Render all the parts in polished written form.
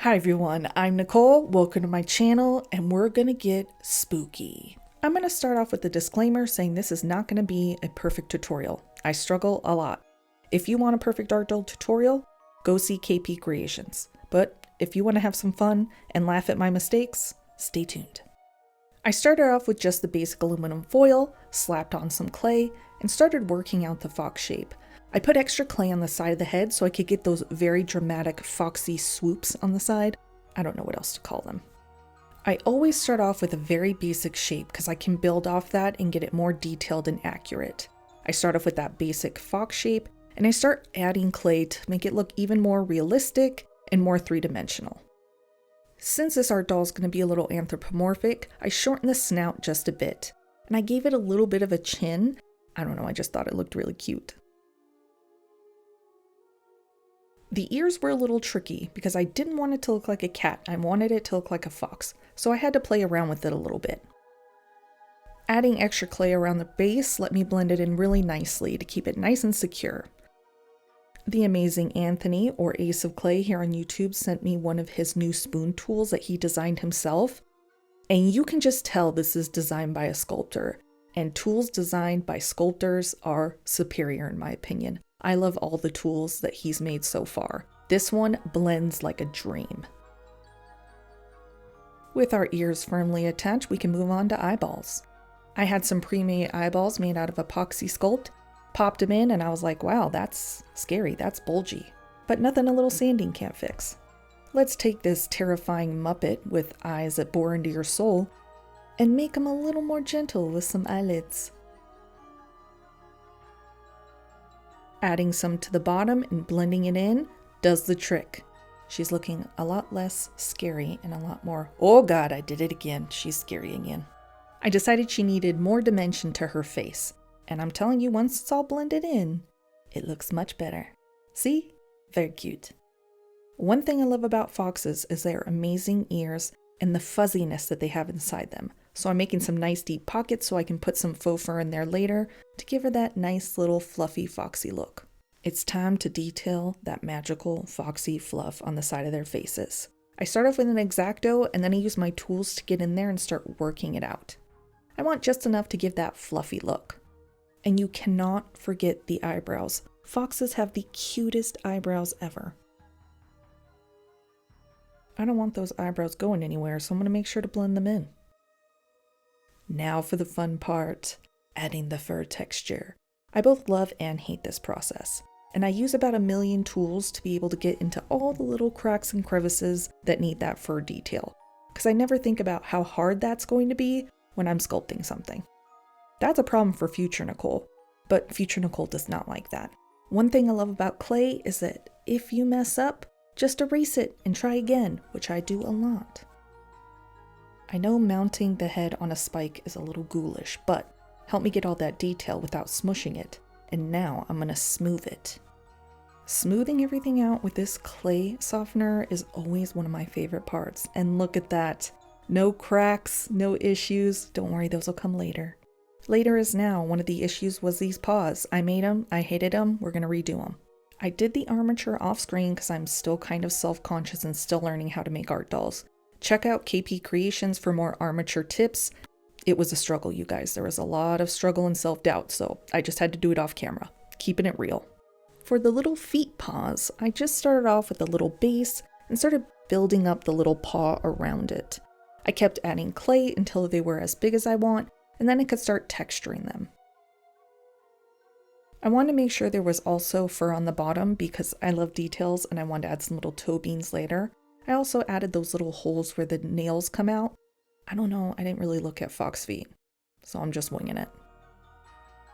Hi everyone, I'm Nicole, welcome to my channel, and we're gonna get spooky. I'm gonna start off with a disclaimer saying this is not gonna be a perfect tutorial. I struggle a lot. If you want a perfect art doll tutorial, go see KP Creations. But if you wanna have some fun and laugh at my mistakes, stay tuned. I started off with just the basic aluminum foil, slapped on some clay, and started working out the fox shape. I put extra clay on the side of the head so I could get those very dramatic foxy swoops on the side. I don't know what else to call them. I always start off with a very basic shape because I can build off that and get it more detailed and accurate. I start off with that basic fox shape and I start adding clay to make it look even more realistic and more three-dimensional. Since this art doll is going to be a little anthropomorphic, I shortened the snout just a bit and I gave it a little bit of a chin. I don't know, I just thought it looked really cute. The ears were a little tricky because I didn't want it to look like a cat, I wanted it to look like a fox, so I had to play around with it a little bit. Adding extra clay around the base let me blend it in really nicely to keep it nice and secure. The amazing Anthony, or Ace of Clay here on YouTube, sent me one of his new spoon tools that he designed himself, and you can just tell this is designed by a sculptor, and tools designed by sculptors are superior in my opinion. I love all the tools that he's made so far. This one blends like a dream. With our ears firmly attached, we can move on to eyeballs. I had some pre-made eyeballs made out of epoxy sculpt, popped them in, and I was like, wow, that's scary, that's bulgy. But nothing a little sanding can't fix. Let's take this terrifying Muppet with eyes that bore into your soul and make him a little more gentle with some eyelids. Adding some to the bottom and blending it in does the trick. She's looking a lot less scary and a lot more, oh god, I did it again, she's scary again. I decided she needed more dimension to her face, and I'm telling you, once it's all blended in, it looks much better. See? Very cute. One thing I love about foxes is their amazing ears and the fuzziness that they have inside them. So I'm making some nice deep pockets so I can put some faux fur in there later to give her that nice little fluffy foxy look. It's time to detail that magical foxy fluff on the side of their faces. I start off with an X-Acto and then I use my tools to get in there and start working it out. I want just enough to give that fluffy look. And you cannot forget the eyebrows. Foxes have the cutest eyebrows ever. I don't want those eyebrows going anywhere, so I'm going to make sure to blend them in. Now for the fun part, adding the fur texture. I both love and hate this process, and I use about 1 million tools to be able to get into all the little cracks and crevices that need that fur detail, because I never think about how hard that's going to be when I'm sculpting something. That's a problem for future Nicole, but future Nicole does not like that. One thing I love about clay is that if you mess up, just erase it and try again, which I do a lot. I know mounting the head on a spike is a little ghoulish, but help me get all that detail without smushing it. And now I'm gonna smooth it. Smoothing everything out with this clay softener is always one of my favorite parts. And look at that. No cracks, no issues. Don't worry, those will come later. Later is now. One of the issues was these paws. I made them, I hated them, we're gonna redo them. I did the armature off screen because I'm still kind of self-conscious and still learning how to make art dolls. Check out KP Creations for more armature tips. It was a struggle, you guys. There was a lot of struggle and self-doubt, so I just had to do it off camera, keeping it real. For the little feet paws, I just started off with a little base and started building up the little paw around it. I kept adding clay until they were as big as I want, and then I could start texturing them. I wanted to make sure there was also fur on the bottom because I love details and I wanted to add some little toe beans later. I also added those little holes where the nails come out. I don't know, I didn't really look at fox feet, so I'm just winging it.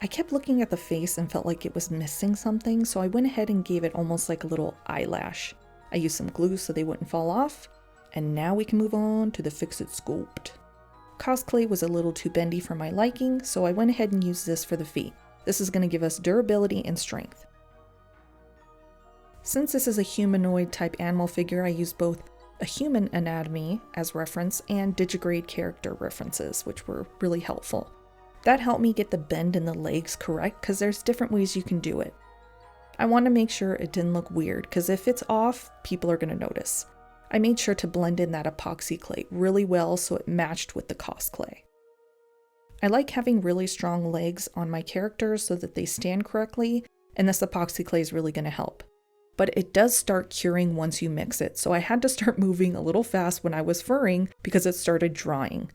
I kept looking at the face and felt like it was missing something, so I went ahead and gave it almost like a little eyelash. I used some glue so they wouldn't fall off, and now we can move on to the Fix-It sculpt. Cosplay was a little too bendy for my liking, so I went ahead and used this for the feet. This is going to give us durability and strength. Since this is a humanoid type animal figure, I used both a human anatomy as reference and digigrade character references, which were really helpful. That helped me get the bend in the legs correct because there's different ways you can do it. I want to make sure it didn't look weird because if it's off, people are going to notice. I made sure to blend in that epoxy clay really well so it matched with the Cos clay. I like having really strong legs on my characters so that they stand correctly, and this epoxy clay is really going to help. But it does start curing once you mix it, so I had to start moving a little fast when I was furring because it started drying.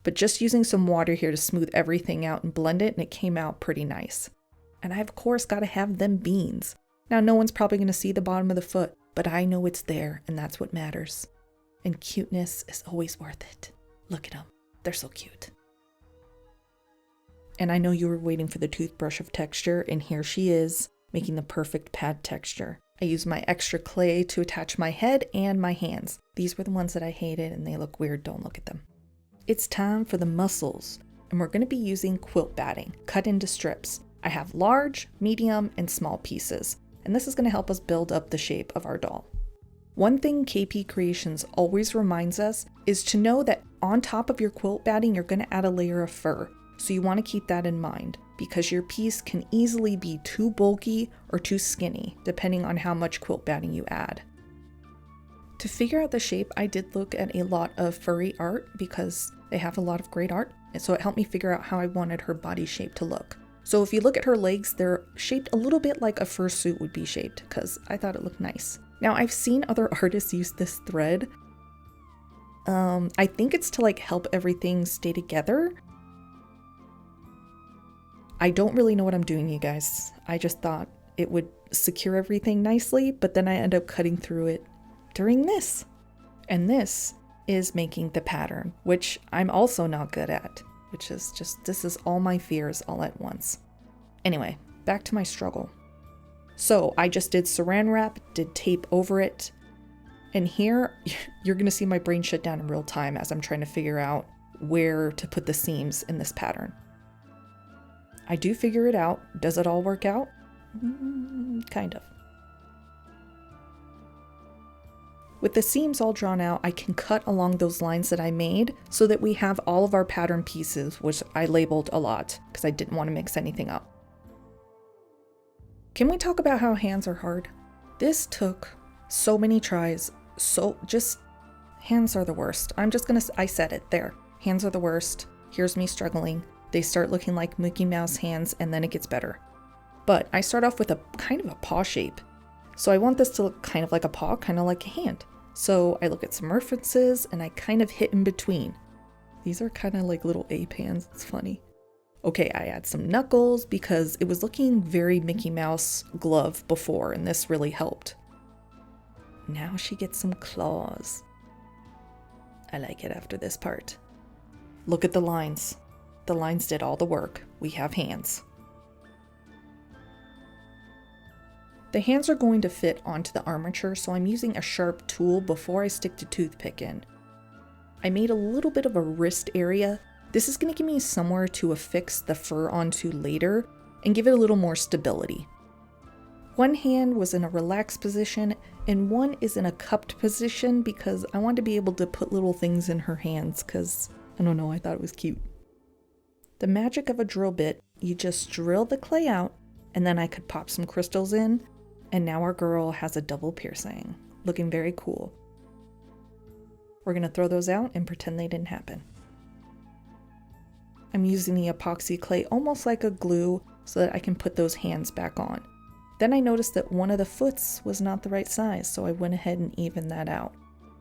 But just using some water here to smooth everything out and blend it, and it came out pretty nice. And I of course got to have them beans. Now no one's probably going to see the bottom of the foot, but I know it's there, and that's what matters. And cuteness is always worth it. Look at them. They're so cute. And I know you were waiting for the toothbrush of texture, and here she is, making the perfect pad texture. I used my extra clay to attach my head and my hands. These were the ones that I hated, and they look weird. Don't look at them. It's time for the muscles, and we're going to be using quilt batting, cut into strips. I have large, medium, and small pieces, and this is going to help us build up the shape of our doll. One thing KP Creations always reminds us is to know that on top of your quilt batting, you're going to add a layer of fur. So you want to keep that in mind because your piece can easily be too bulky or too skinny, depending on how much quilt batting you add. To figure out the shape, I did look at a lot of furry art because they have a lot of great art, and so it helped me figure out how I wanted her body shape to look. So if you look at her legs, they're shaped a little bit like a fursuit would be shaped because I thought it looked nice. Now I've seen other artists use this thread. I think it's to like help everything stay together. I don't really know what I'm doing, you guys. I just thought it would secure everything nicely, but then I end up cutting through it during this. And this is making the pattern, which I'm also not good at, which is just, this is all my fears all at once. Anyway, back to my struggle. So I just did saran wrap, did tape over it, and here you're gonna see my brain shut down in real time as I'm trying to figure out where to put the seams in this pattern. I do figure it out. Does it all work out? Kind of. With the seams all drawn out, I can cut along those lines that I made so that we have all of our pattern pieces, which I labeled a lot because I didn't want to mix anything up. Can we talk about how hands are hard? This took so many tries, hands are the worst. I said it there. Hands are the worst. Here's me struggling. They start looking like Mickey Mouse hands and then it gets better. But I start off with a kind of a paw shape. So I want this to look kind of like a paw, kind of like a hand. So I look at some references and I kind of hit in between. These are kind of like little ape hands. It's funny. Okay, I add some knuckles because it was looking very Mickey Mouse glove before and this really helped. Now she gets some claws. I like it after this part. Look at the lines. The lines did all the work. We have hands. The hands are going to fit onto the armature, so I'm using a sharp tool before I stick the toothpick in. I made a little bit of a wrist area. This is going to give me somewhere to affix the fur onto later and give it a little more stability. One hand was in a relaxed position and one is in a cupped position because I want to be able to put little things in her hands because, I don't know, I thought it was cute. The magic of a drill bit, you just drill the clay out and then I could pop some crystals in and now our girl has a double piercing, looking very cool. We're going to throw those out and pretend they didn't happen. I'm using the epoxy clay almost like a glue so that I can put those hands back on. Then I noticed that one of the foots was not the right size, so I went ahead and evened that out.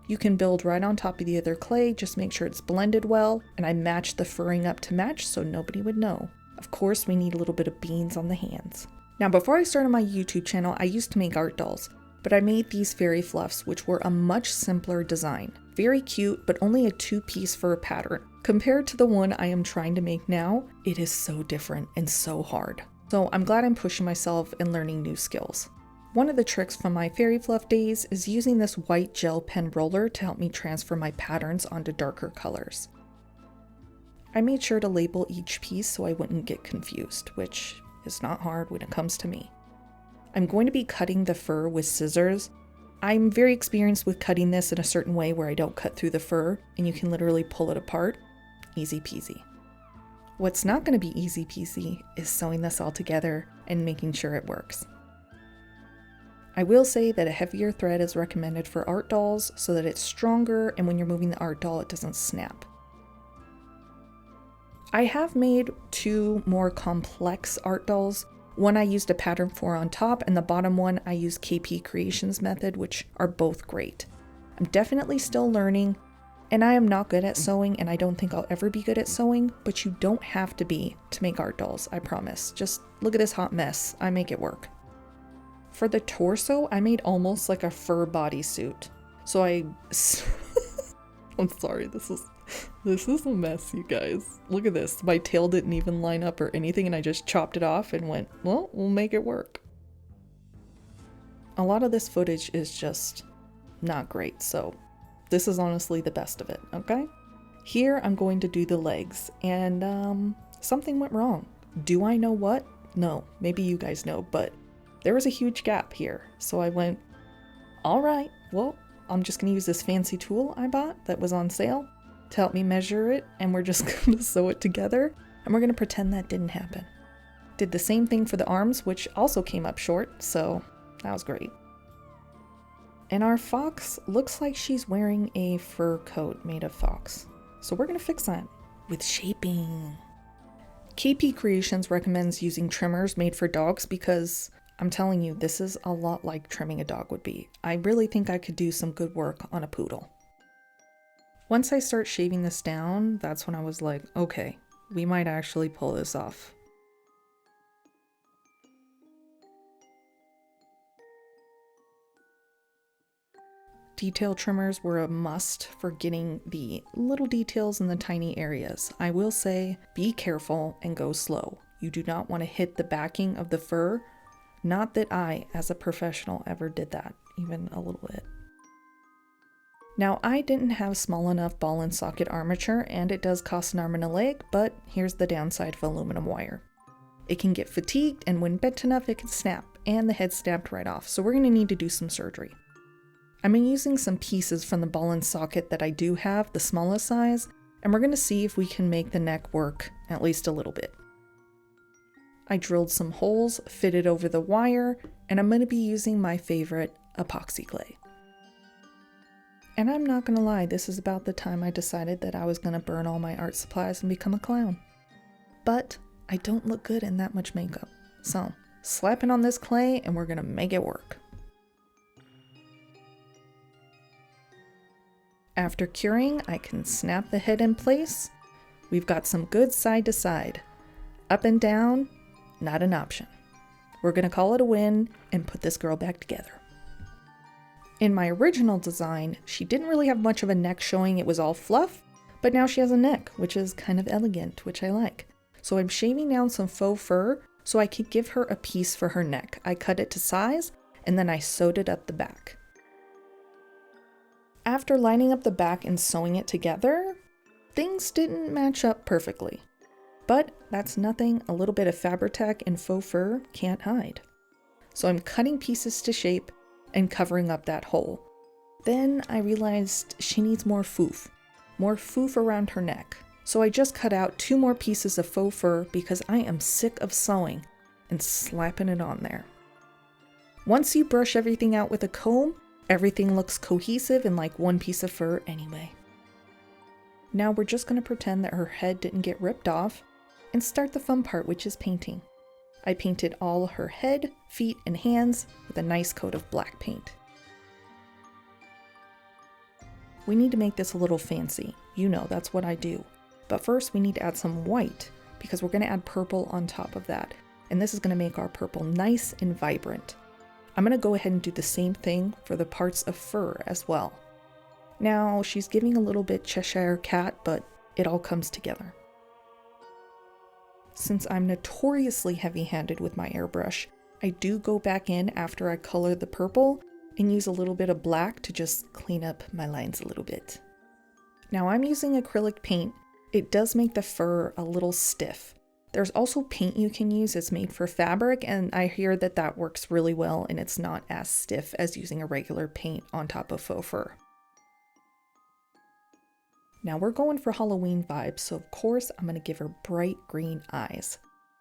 You can build right on top of the other clay, just make sure it's blended well, and I matched the furring up to match so nobody would know. Of course, we need a little bit of beans on the hands. Now, before I started my YouTube channel, I used to make art dolls, but I made these fairy fluffs, which were a much simpler design. Very cute, but only a 2-piece fur pattern. Compared to the one I am trying to make now, it is so different and so hard. So I'm glad I'm pushing myself and learning new skills. One of the tricks from my fairy fluff days is using this white gel pen roller to help me transfer my patterns onto darker colors. I made sure to label each piece so I wouldn't get confused, which is not hard when it comes to me. I'm going to be cutting the fur with scissors. I'm very experienced with cutting this in a certain way where I don't cut through the fur and you can literally pull it apart. Easy peasy. What's not going to be easy peasy is sewing this all together and making sure it works. I will say that a heavier thread is recommended for art dolls so that it's stronger, and when you're moving the art doll, it doesn't snap. I have made 2 more complex art dolls. One I used a pattern for on top, and the bottom one I used KP Creations method, which are both great. I'm definitely still learning, and I am not good at sewing, and I don't think I'll ever be good at sewing, but you don't have to be to make art dolls, I promise. Just look at this hot mess. I make it work. For the torso, I made almost like a fur bodysuit. So I'm sorry, this is a mess, you guys. Look at this. My tail didn't even line up or anything, and I just chopped it off and went, well, we'll make it work. A lot of this footage is just not great, so this is honestly the best of it, okay? Here, I'm going to do the legs, and something went wrong. Do I know what? No, maybe you guys know, but there was a huge gap here. So I went, all right, well, I'm just gonna use this fancy tool I bought that was on sale to help me measure it, and we're just gonna sew it together, and we're gonna pretend that didn't happen. Did the same thing for the arms, which also came up short, so that was great. And our fox looks like she's wearing a fur coat made of fox. So we're gonna fix that with shaping. KP Creations recommends using trimmers made for dogs because I'm telling you, this is a lot like trimming a dog would be. I really think I could do some good work on a poodle. Once I start shaving this down, that's when I was like, okay, we might actually pull this off. Detail trimmers were a must for getting the little details in the tiny areas. I will say, be careful and go slow. You do not want to hit the backing of the fur. Not that I, as a professional, ever did that, even a little bit. Now, I didn't have small enough ball and socket armature, and it does cost an arm and a leg, but here's the downside of aluminum wire. It can get fatigued, and when bent enough, it can snap, and the head snapped right off, so we're going to need to do some surgery. I'm using some pieces from the ball and socket that I do have, the smallest size, and we're going to see if we can make the neck work at least a little bit. I drilled some holes, fitted over the wire, and I'm going to be using my favorite epoxy clay. And I'm not going to lie, this is about the time I decided that I was going to burn all my art supplies and become a clown. But I don't look good in that much makeup. So, slapping on this clay and we're going to make it work. After curing, I can snap the head in place. We've got some good side to side. Up and down, not an option. We're going to call it a win and put this girl back together. In my original design, she didn't really have much of a neck showing, it was all fluff, but now she has a neck, which is kind of elegant, which I like. So I'm shaving down some faux fur so I could give her a piece for her neck. I cut it to size, and then I sewed it up the back. After lining up the back and sewing it together, things didn't match up perfectly. But that's nothing a little bit of FABRI-TAC and faux fur can't hide. So I'm cutting pieces to shape and covering up that hole. Then I realized she needs more foof around her neck. So I just cut out 2 more pieces of faux fur because I am sick of sewing and slapping it on there. Once you brush everything out with a comb, everything looks cohesive and like one piece of fur anyway. Now we're just going to pretend that her head didn't get ripped off and start the fun part, which is painting. I painted all her head, feet, and hands with a nice coat of black paint. We need to make this a little fancy. You know, that's what I do. But first we need to add some white because we're going to add purple on top of that. And this is going to make our purple nice and vibrant. I'm going to go ahead and do the same thing for the parts of fur as well. Now, she's giving a little bit Cheshire Cat, but it all comes together. Since I'm notoriously heavy-handed with my airbrush, I do go back in after I color the purple and use a little bit of black to just clean up my lines a little bit. Now I'm using acrylic paint. It does make the fur a little stiff. There's also paint you can use. It's made for fabric, and I hear that that works really well and it's not as stiff as using a regular paint on top of faux fur. Now we're going for Halloween vibes, so of course I'm going to give her bright green eyes.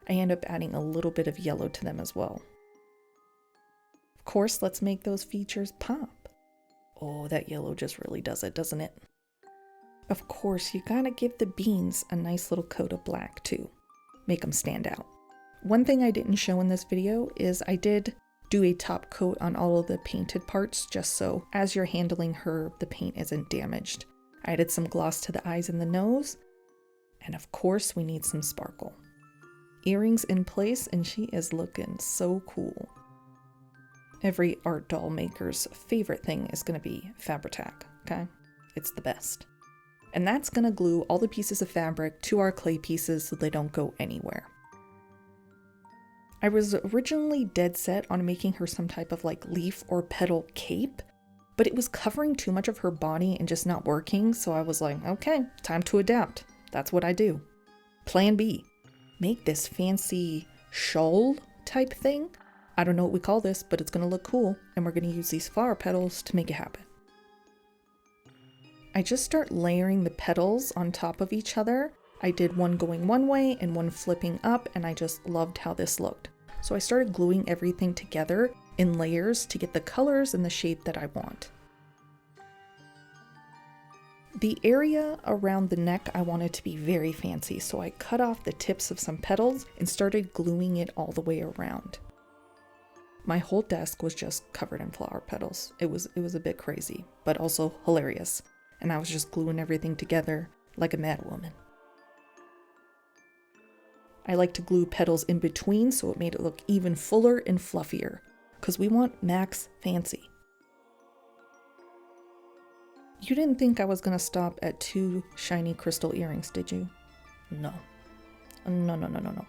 I end up adding a little bit of yellow to them as well. Of course, let's make those features pop. Oh, that yellow just really does it, doesn't it? Of course, you gotta give the beans a nice little coat of black too. Make them stand out. One thing I didn't show in this video is I did do a top coat on all of the painted parts just so as you're handling her, the paint isn't damaged. I added some gloss to the eyes and the nose. And of course, we need some sparkle. Earrings in place, and she is looking so cool. Every art doll maker's favorite thing is going to be FABRI-TAC, okay? It's the best. And that's going to glue all the pieces of fabric to our clay pieces so they don't go anywhere. I was originally dead set on making her some type of like leaf or petal cape, but it was covering too much of her body and just not working, so I was like, okay, time to adapt. That's what I do. Plan B. Make this fancy shawl type thing. I don't know what we call this, but it's going to look cool, and we're going to use these flower petals to make it happen. I just start layering the petals on top of each other. I did one going one way and one flipping up, and I just loved how this looked. So I started gluing everything together in layers to get the colors and the shape that I want. The area around the neck I wanted to be very fancy, so I cut off the tips of some petals and started gluing it all the way around. My whole desk was just covered in flower petals. It was a bit crazy, but also hilarious. And I was just gluing everything together like a mad woman. I like to glue petals in between so it made it look even fuller and fluffier, because we want max fancy. You didn't think I was going to stop at 2 shiny crystal earrings, did you? No. No.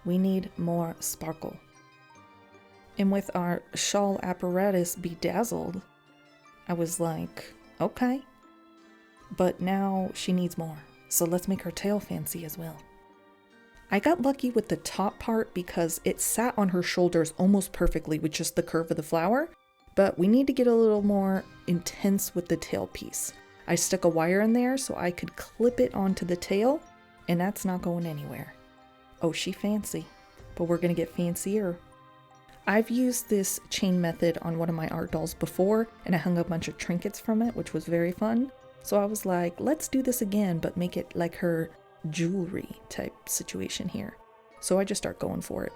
We need more sparkle. And with our shawl apparatus bedazzled, I was like, okay. But now she needs more, so let's make her tail fancy as well. I got lucky with the top part because it sat on her shoulders almost perfectly with just the curve of the flower, but we need to get a little more intense with the tail piece. I stuck a wire in there so I could clip it onto the tail, and that's not going anywhere. Oh, she fancy, but we're gonna get fancier. I've used this chain method on one of my art dolls before, and I hung a bunch of trinkets from it, which was very fun. So I was like, let's do this again, but make it like her jewelry type situation here. So I just start going for it.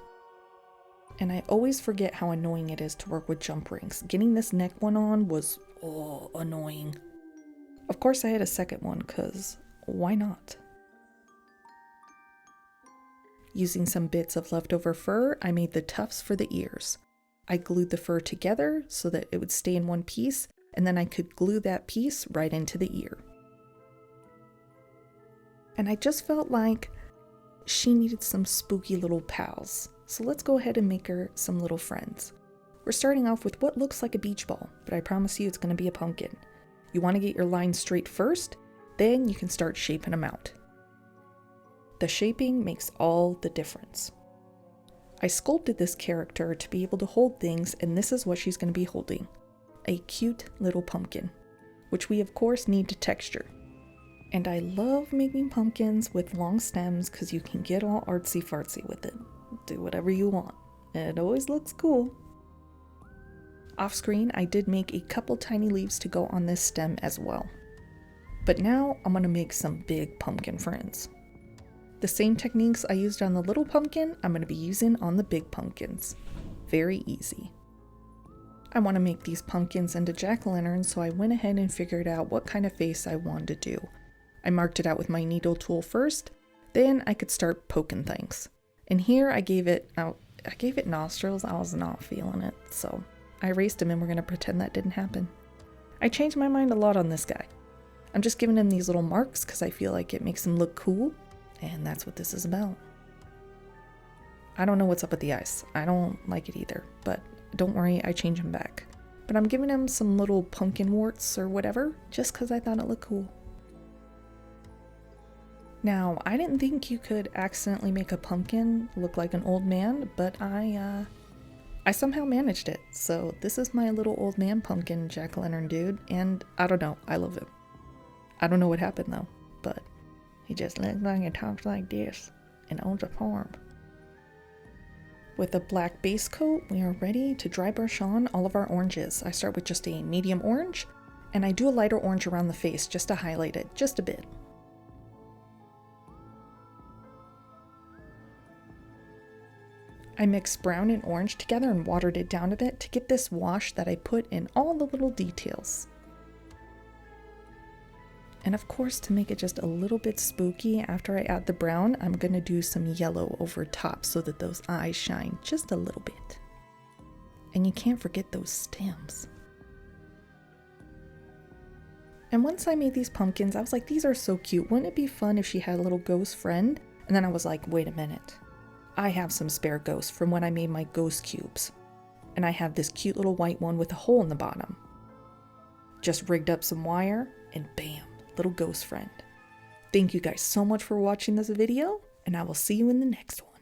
And I always forget how annoying it is to work with jump rings. Getting this neck one on was, annoying. Of course I had a second one, cause why not? Using some bits of leftover fur, I made the tufts for the ears. I glued the fur together so that it would stay in one piece, and then I could glue that piece right into the ear. And I just felt like she needed some spooky little pals. So let's go ahead and make her some little friends. We're starting off with what looks like a beach ball, but I promise you it's going to be a pumpkin. You want to get your lines straight first, then you can start shaping them out. The shaping makes all the difference. I sculpted this character to be able to hold things, and this is what she's going to be holding. A cute little pumpkin, which we of course need to texture. And I love making pumpkins with long stems because you can get all artsy fartsy with it. Do whatever you want, and it always looks cool. Off screen, I did make a couple tiny leaves to go on this stem as well. But now I'm going to make some big pumpkin friends. The same techniques I used on the little pumpkin, I'm going to be using on the big pumpkins. Very easy. I want to make these pumpkins into jack-o'-lanterns, so I went ahead and figured out what kind of face I wanted to do. I marked it out with my needle tool first, then I could start poking things. And here I gave it nostrils. I was not feeling it, so I erased him and we're going to pretend that didn't happen. I changed my mind a lot on this guy. I'm just giving him these little marks because I feel like it makes him look cool, and that's what this is about. I don't know what's up with the eyes. I don't like it either, but don't worry, I change him back. But I'm giving him some little pumpkin warts or whatever, just because I thought it looked cool. Now, I didn't think you could accidentally make a pumpkin look like an old man, but I somehow managed it. So this is my little old man pumpkin jack-o'-lantern dude, and I don't know, I love him. I don't know what happened though, but he just looks like he talks like this and owns a farm. With a black base coat, we are ready to dry brush on all of our oranges. I start with just a medium orange, and I do a lighter orange around the face just to highlight it just a bit. I mixed brown and orange together and watered it down a bit to get this wash that I put in all the little details. And of course, to make it just a little bit spooky, after I add the brown, I'm gonna do some yellow over top so that those eyes shine just a little bit. And you can't forget those stems. And once I made these pumpkins, I was like, these are so cute. Wouldn't it be fun if she had a little ghost friend? And then I was like, wait a minute. I have some spare ghosts from when I made my ghost cubes. And I have this cute little white one with a hole in the bottom. Just rigged up some wire and bam. Little ghost friend. Thank you guys so much for watching this video, and I will see you in the next one.